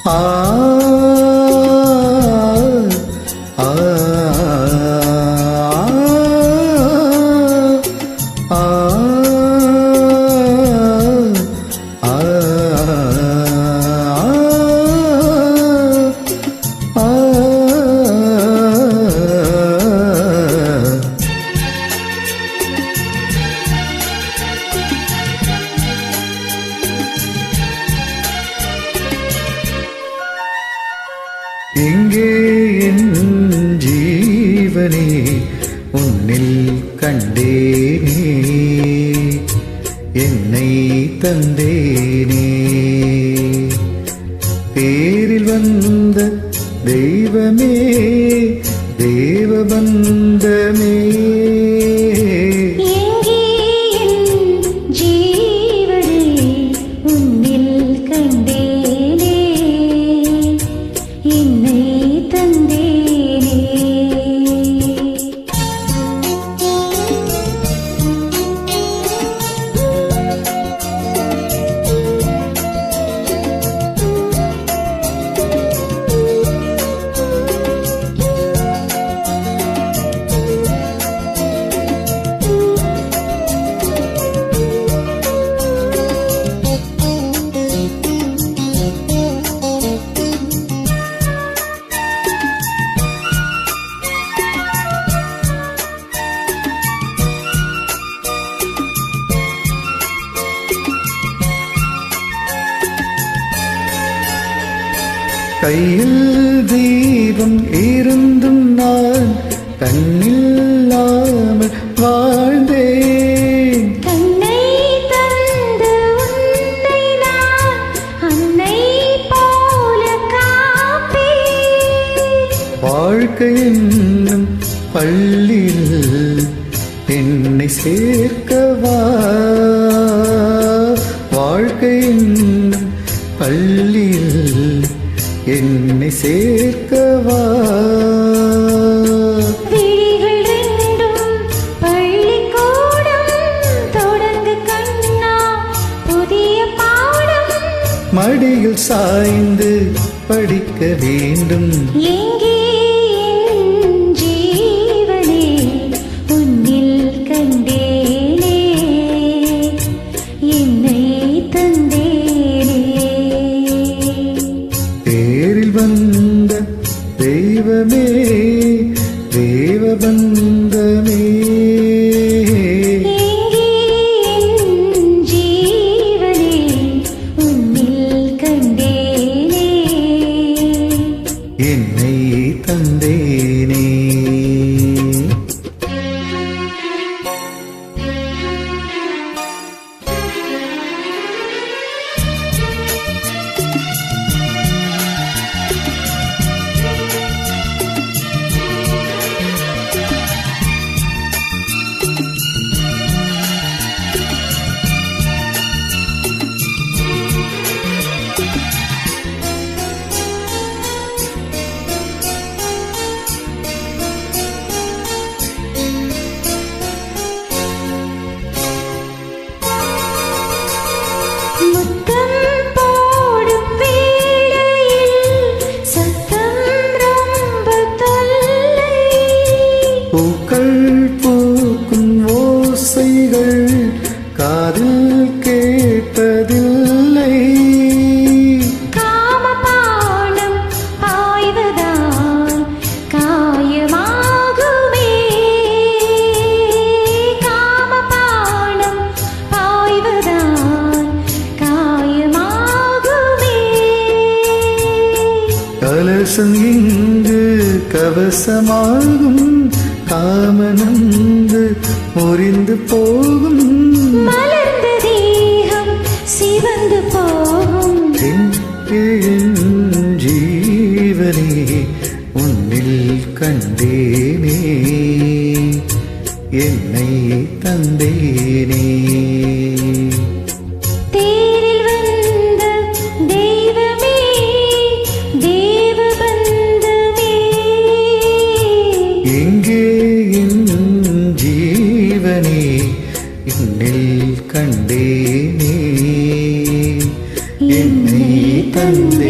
ஆ ஆ ஆ எங்கே என் ஜீவனே உன்னில் கண்டேனே என்னை தந்தேனே தேரில் வந்த தெய்வமே தேவபந்தமே கையில் தீபம் இருந்தும் நான் கண்ணில்லாமல் வாழ்ந்தேன். கண்ணை தந்து உன்னை நான் அன்னை போல காப்பேன். வாழ்க்கை என்னும் பள்ளியில் என்னை சேர்க்கவா, வாழ்க்கை என்னும் பள்ளியில் என்னை சேர்க்கவா. விழிகள் ரெண்டும் பள்ளிக்கூடம் தொடங்கு கண்ணா புதிய பாடம். மடியில் சாய்ந்து படிக்க வேண்டும். எங்கே என் ஜீவனே உன்னில் கண்டேனே என்னை தந்தேனே. தேரில் வந்த தெய்வமே தேவபந்தமே. எங்கே என் ஜீவனே உன்னில் கண்டேனே என்னை தந்தேனே. முத்தம் போடும் வேளையில் சத்தம் ரொம்ப தொல்லை. பூக்கள் பூக்கும் ஓசைகள் காதில் கேட்பதில்லை. காமபானம் பாய்வதால் காயமாகுமே. காமபானம் பாய்வதால் காயமாகுமே. கலசம் இங்கு கவசமாகும், காமனந்து முறிந்து போகும். மலர்ந்த தேகம் சிவந்து போகும். என் ஜீவனே உன்னில் கண்டேனே என்னை தந்தேனே. தேரில் வந்த தெய்வமே தேவபந்தமே. எங்கே என் ஜீவனே என்னில் கண்டேனே என்னை தந்தே.